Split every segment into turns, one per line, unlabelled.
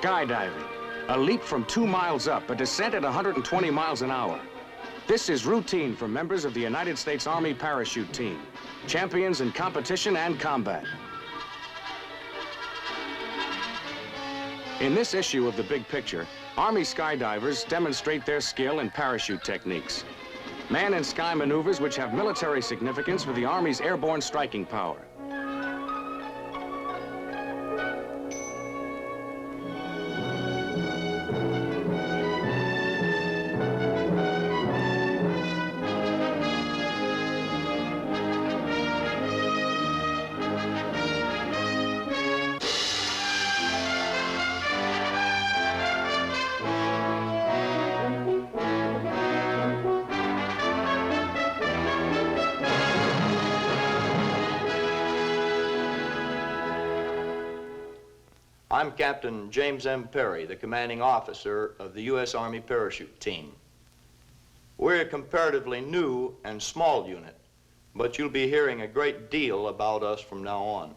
Skydiving, a leap from 2 miles up, a descent at 120 miles an hour. This is routine for members of the United States Army Parachute Team, champions in competition and combat. In this issue of The Big Picture, Army skydivers demonstrate their skill in parachute techniques, man-in-sky maneuvers which have military significance for the Army's airborne striking power.
I'm Captain James M. Perry, the commanding officer of the U.S. Army Parachute Team. We're a comparatively new and small unit, but you'll be hearing a great deal about us from now on.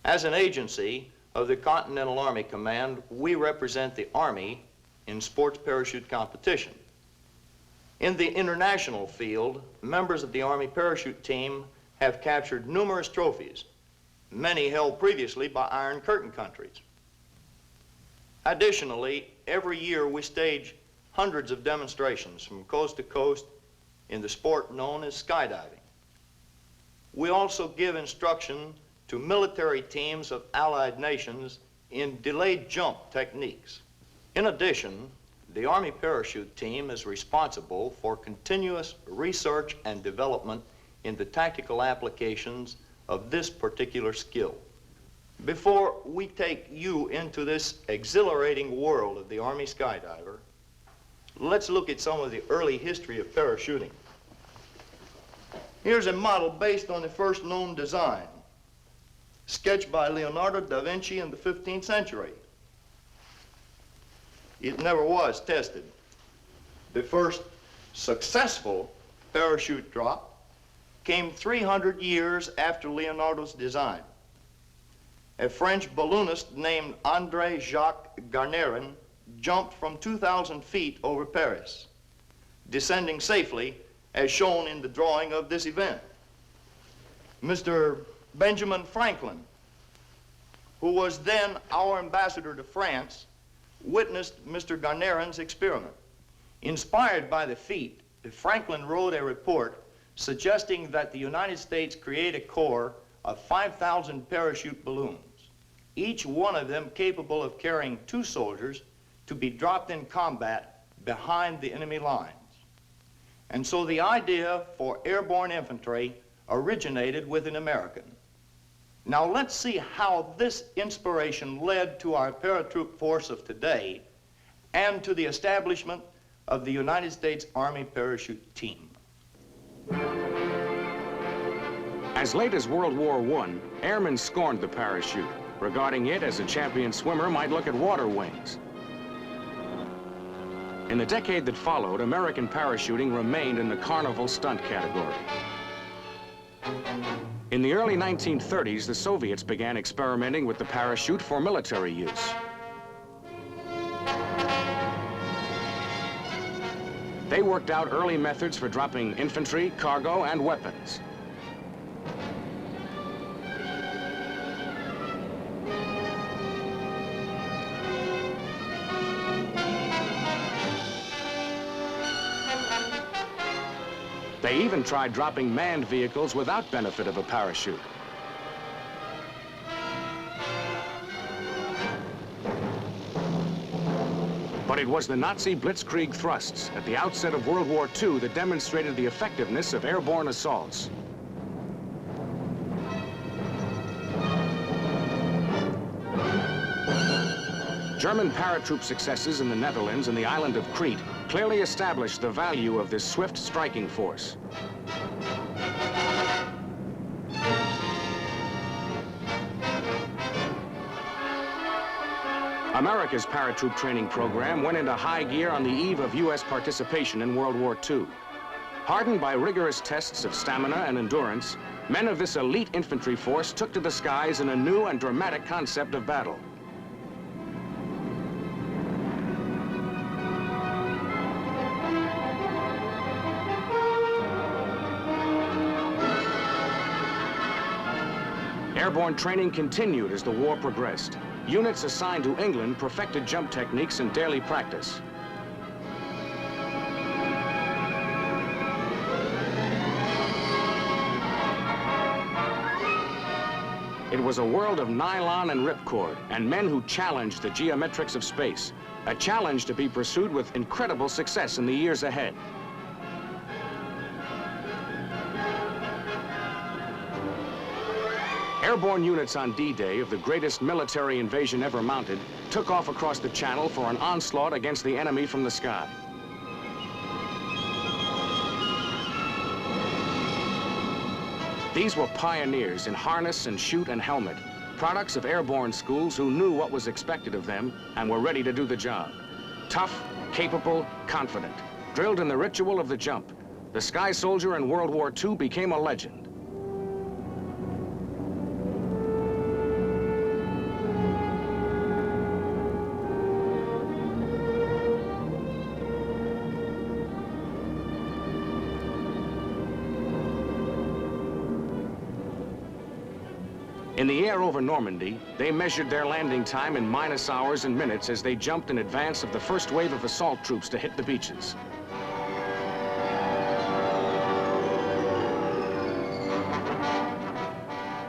As an agency of the Continental Army Command, we represent the Army in sports parachute competition. In the international field, members of the Army Parachute Team have captured numerous trophies, many held previously by Iron Curtain countries. Additionally, every year we stage hundreds of demonstrations from coast to coast in the sport known as skydiving. We also give instruction to military teams of allied nations in delayed jump techniques. In addition, the Army Parachute Team is responsible for continuous research and development in the tactical applications of this particular skill. Before we take you into this exhilarating world of the Army skydiver, let's look at some of the early history of parachuting. Here's a model based on the first known design, sketched by Leonardo da Vinci in the 15th century. It never was tested. The first successful parachute drop came 300 years after Leonardo's design. A French balloonist named André-Jacques Garnerin jumped from 2,000 feet over Paris, descending safely as shown in the drawing of this event. Mr. Benjamin Franklin, who was then our ambassador to France, witnessed Mr. Garnerin's experiment. Inspired by the feat, Franklin wrote a report suggesting that the United States create a corps of 5,000 parachute balloons, each one of them capable of carrying 2 soldiers to be dropped in combat behind the enemy lines. And so the idea for airborne infantry originated with an American. Now let's see how this inspiration led to our paratroop force of today and to the establishment of the United States Army Parachute Team.
As late as World War I, airmen scorned the parachute, regarding it as a champion swimmer might look at water wings. In the decade that followed, American parachuting remained in the carnival stunt category. In the early 1930s, the Soviets began experimenting with the parachute for military use. They worked out early methods for dropping infantry, cargo, and weapons. They even tried dropping manned vehicles without benefit of a parachute. But it was the Nazi blitzkrieg thrusts at the outset of World War II that demonstrated the effectiveness of airborne assaults. German paratroop successes in the Netherlands and the island of Crete clearly established the value of this swift striking force. America's paratroop training program went into high gear on the eve of U.S. participation in World War II. Hardened by rigorous tests of stamina and endurance, men of this elite infantry force took to the skies in a new and dramatic concept of battle. Airborne training continued as the war progressed. Units assigned to England perfected jump techniques in daily practice. It was a world of nylon and ripcord, and men who challenged the geometrics of space. A challenge to be pursued with incredible success in the years ahead. Airborne units on D-Day of the greatest military invasion ever mounted took off across the Channel for an onslaught against the enemy from the sky. These were pioneers in harness and chute and helmet, products of airborne schools who knew what was expected of them and were ready to do the job. Tough, capable, confident, drilled in the ritual of the jump. The Sky Soldier in World War II became a legend. In the air over Normandy, they measured their landing time in minus hours and minutes as they jumped in advance of the first wave of assault troops to hit the beaches.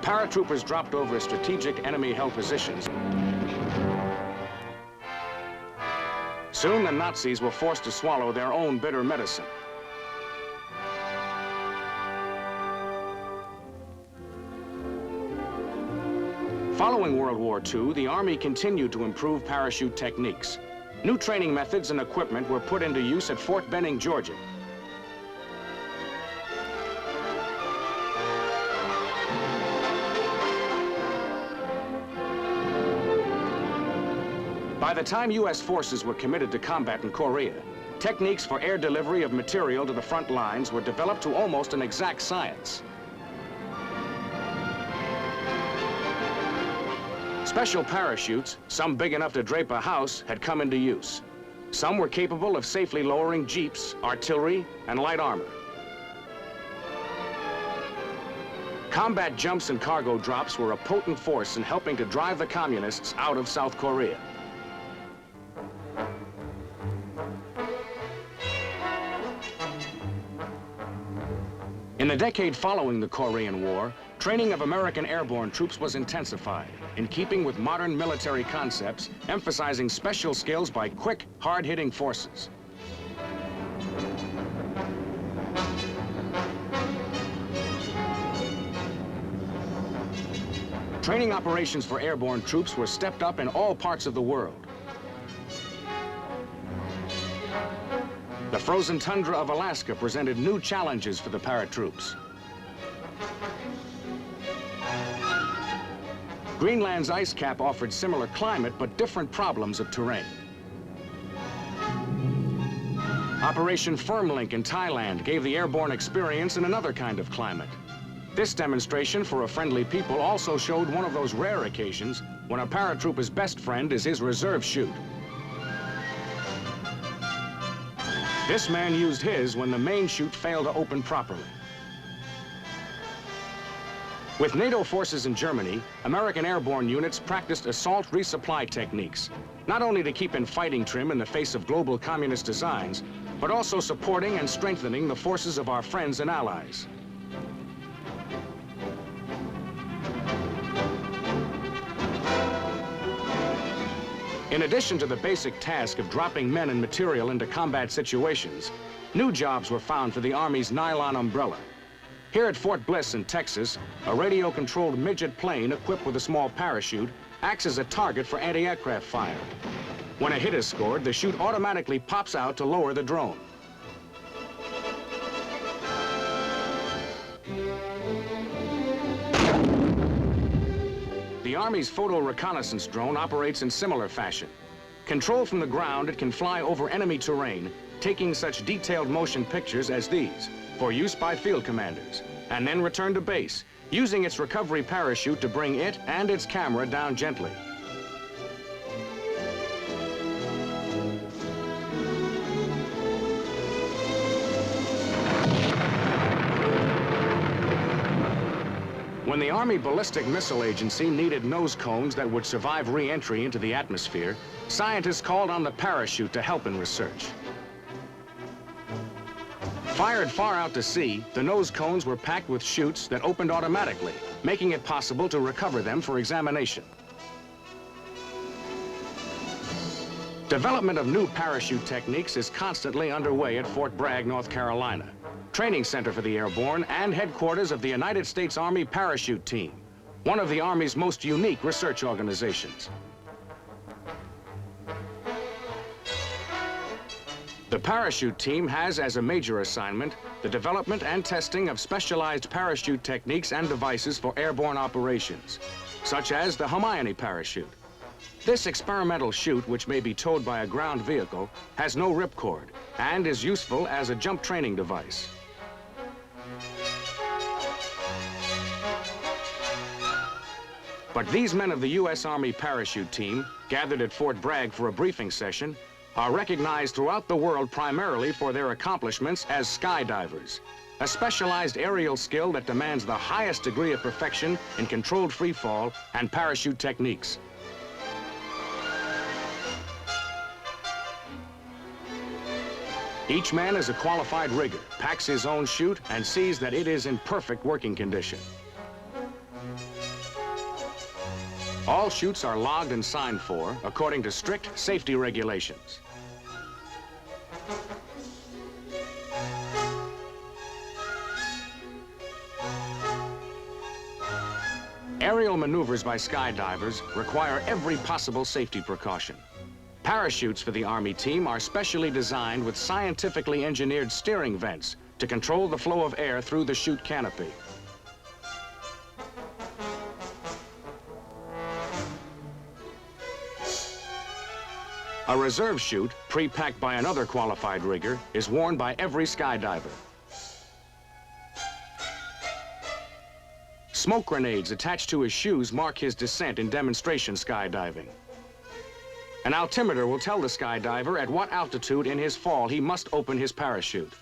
Paratroopers dropped over strategic enemy-held positions. Soon the Nazis were forced to swallow their own bitter medicine. Following World War II, the Army continued to improve parachute techniques. New training methods and equipment were put into use at Fort Benning, Georgia. By the time U.S. forces were committed to combat in Korea, techniques for air delivery of material to the front lines were developed to almost an exact science. Special parachutes, some big enough to drape a house, had come into use. Some were capable of safely lowering jeeps, artillery, and light armor. Combat jumps and cargo drops were a potent force in helping to drive the communists out of South Korea. In the decade following the Korean War, training of American airborne troops was intensified, in keeping with modern military concepts, emphasizing special skills by quick, hard-hitting forces. Training operations for airborne troops were stepped up in all parts of the world. The frozen tundra of Alaska presented new challenges for the paratroops. Greenland's ice cap offered similar climate, but different problems of terrain. Operation Firmlink in Thailand gave the airborne experience in another kind of climate. This demonstration for a friendly people also showed one of those rare occasions when a paratrooper's best friend is his reserve chute. This man used his when the main chute failed to open properly. With NATO forces in Germany, American airborne units practiced assault resupply techniques, not only to keep in fighting trim in the face of global communist designs, but also supporting and strengthening the forces of our friends and allies. In addition to the basic task of dropping men and material into combat situations, new jobs were found for the Army's nylon umbrella. Here at Fort Bliss in Texas, a radio-controlled midget plane equipped with a small parachute acts as a target for anti-aircraft fire. When a hit is scored, the chute automatically pops out to lower the drone. The Army's photo reconnaissance drone operates in similar fashion. Controlled from the ground, it can fly over enemy terrain, taking such detailed motion pictures as these for use by field commanders, and then return to base, using its recovery parachute to bring it and its camera down gently. When When the Army Ballistic Missile Agency needed nose cones that would survive re-entry into the atmosphere, scientists called on the parachute to help in research. Fired far out to sea, the nose cones were packed with chutes that opened automatically, making it possible to recover them for examination. Development of new parachute techniques is constantly underway at Fort Bragg, North Carolina, training center for the airborne and headquarters of the United States Army Parachute Team, one of the Army's most unique research organizations. The parachute team has as a major assignment the development and testing of specialized parachute techniques and devices for airborne operations, such as the Hermione parachute. This experimental chute, which may be towed by a ground vehicle, has no ripcord and is useful as a jump training device. But these men of the U.S. Army Parachute Team, gathered at Fort Bragg for a briefing session, are recognized throughout the world primarily for their accomplishments as skydivers, a specialized aerial skill that demands the highest degree of perfection in controlled free fall and parachute techniques. Each man is a qualified rigger, packs his own chute, and sees that it is in perfect working condition. All chutes are logged and signed for according to strict safety regulations. Aerial maneuvers by skydivers require every possible safety precaution. Parachutes for the Army team are specially designed with scientifically engineered steering vents to control the flow of air through the chute canopy. A reserve chute, pre-packed by another qualified rigger, is worn by every skydiver. Smoke grenades attached to his shoes mark his descent in demonstration skydiving. An altimeter will tell the skydiver at what altitude in his fall he must open his parachute.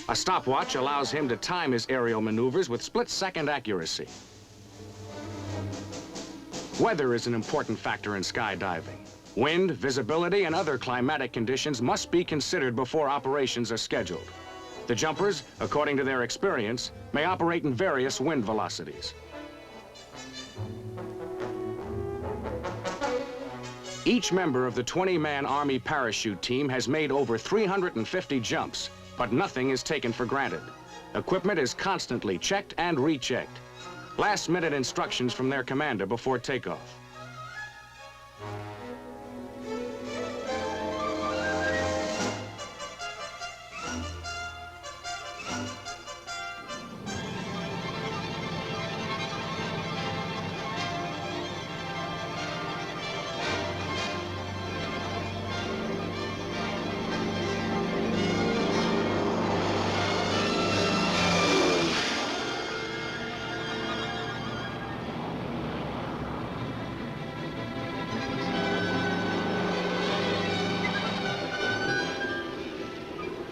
A stopwatch allows him to time his aerial maneuvers with split-second accuracy. Weather is an important factor in skydiving. Wind, visibility, and other climatic conditions must be considered before operations are scheduled. The jumpers, according to their experience, may operate in various wind velocities. Each member of the 20-man Army Parachute Team has made over 350 jumps, but nothing is taken for granted. Equipment is constantly checked and rechecked. Last-minute instructions from their commander before takeoff.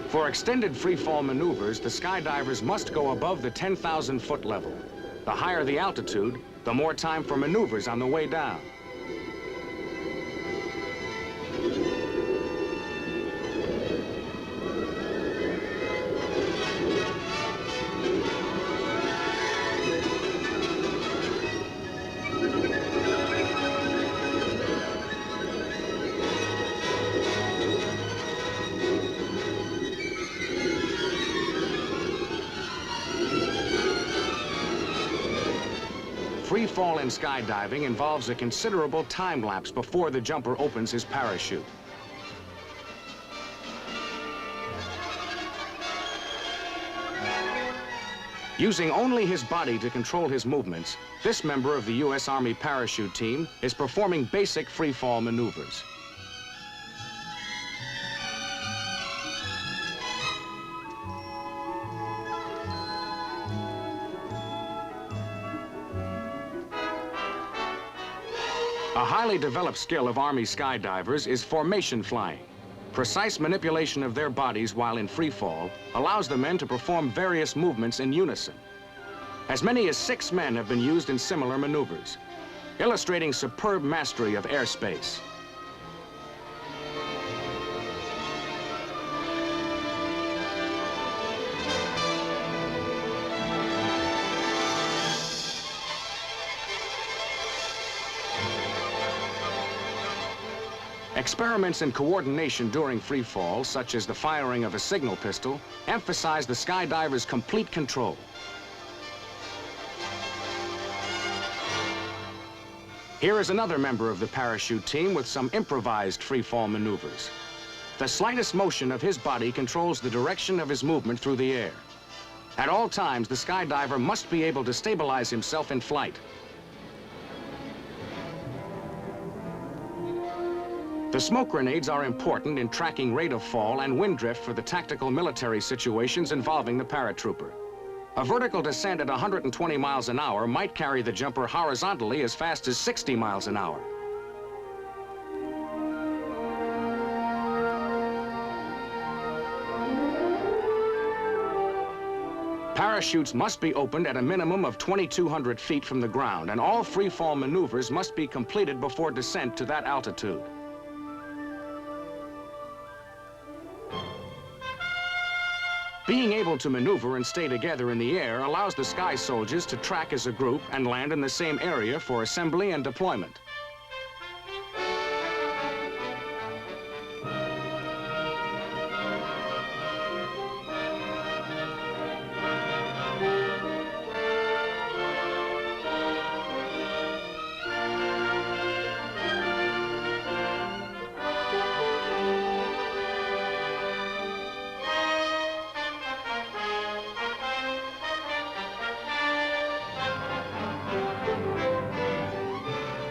For extended free-fall maneuvers, the skydivers must go above the 10,000-foot level. The higher the altitude, the more time for maneuvers on the way down. Free fall in skydiving involves a considerable time lapse before the jumper opens his parachute. Using only his body to control his movements, this member of the U.S. Army Parachute Team is performing basic free fall maneuvers. A highly developed skill of Army skydivers is formation flying. Precise manipulation of their bodies while in free fall allows the men to perform various movements in unison. As many as 6 men have been used in similar maneuvers, illustrating superb mastery of airspace. Experiments in coordination during free fall, such as the firing of a signal pistol, emphasize the skydiver's complete control. Here is another member of the parachute team with some improvised free fall maneuvers. The slightest motion of his body controls the direction of his movement through the air. At all times, the skydiver must be able to stabilize himself in flight. The smoke grenades are important in tracking rate of fall and wind drift for the tactical military situations involving the paratrooper. A vertical descent at 120 miles an hour might carry the jumper horizontally as fast as 60 miles an hour. Parachutes must be opened at a minimum of 2,200 feet from the ground, and all free fall maneuvers must be completed before descent to that altitude. Being able to maneuver and stay together in the air allows the sky soldiers to track as a group and land in the same area for assembly and deployment.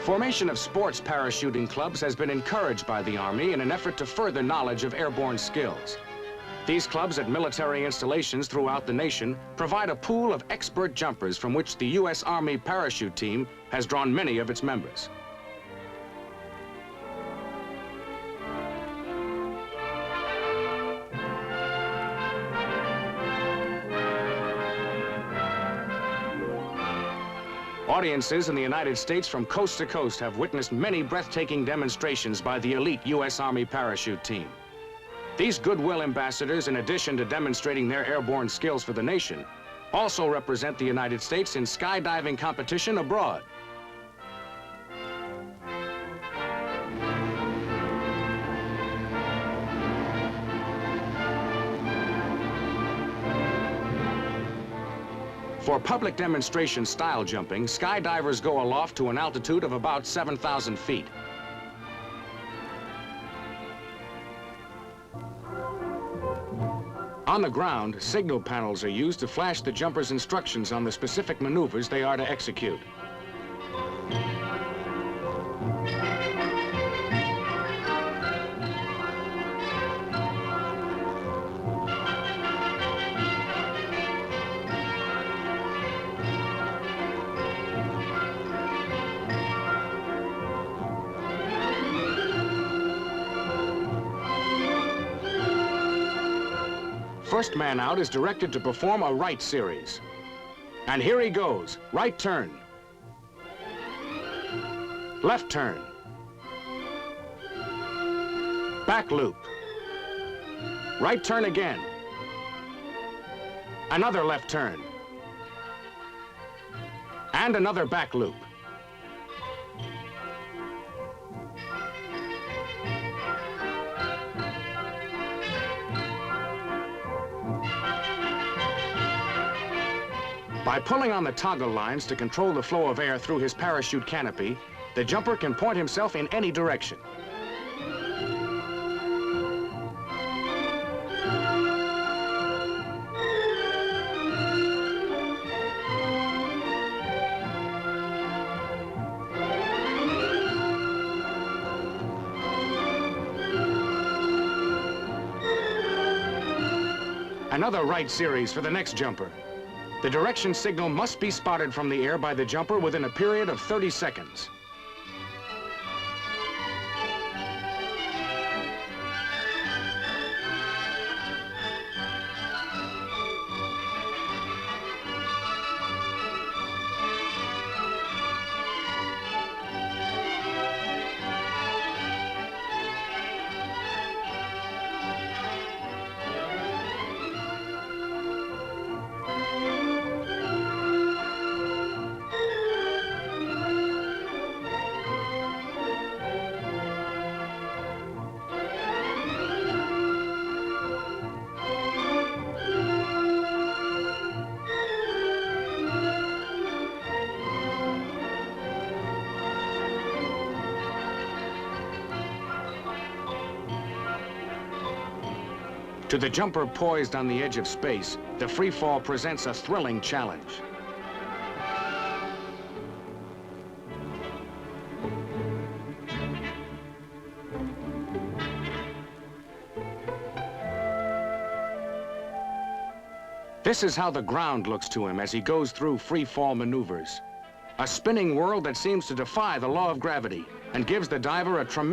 Formation of sports parachuting clubs has been encouraged by the Army in an effort to further knowledge of airborne skills. These clubs at military installations throughout the nation provide a pool of expert jumpers from which the U.S. Army parachute team has drawn many of its members. Audiences in the United States from coast to coast have witnessed many breathtaking demonstrations by the elite U.S. Army parachute team. These goodwill ambassadors, in addition to demonstrating their airborne skills for the nation, also represent the United States in skydiving competition abroad. For public demonstration style jumping, skydivers go aloft to an altitude of about 7,000 feet. On the ground, signal panels are used to flash the jumpers' instructions on the specific maneuvers they are to execute. First man out is directed to perform a right series. And here he goes. Right turn. Left turn. Back loop. Right turn again. Another left turn. And another back loop. By pulling on the toggle lines to control the flow of air through his parachute canopy, the jumper can point himself in any direction. Another right series for the next jumper. The direction signal must be spotted from the air by the jumper within a period of 30 seconds. To the jumper poised on the edge of space, the free fall presents a thrilling challenge. This is how the ground looks to him as he goes through free fall maneuvers. A spinning world that seems to defy the law of gravity and gives the diver a tremendous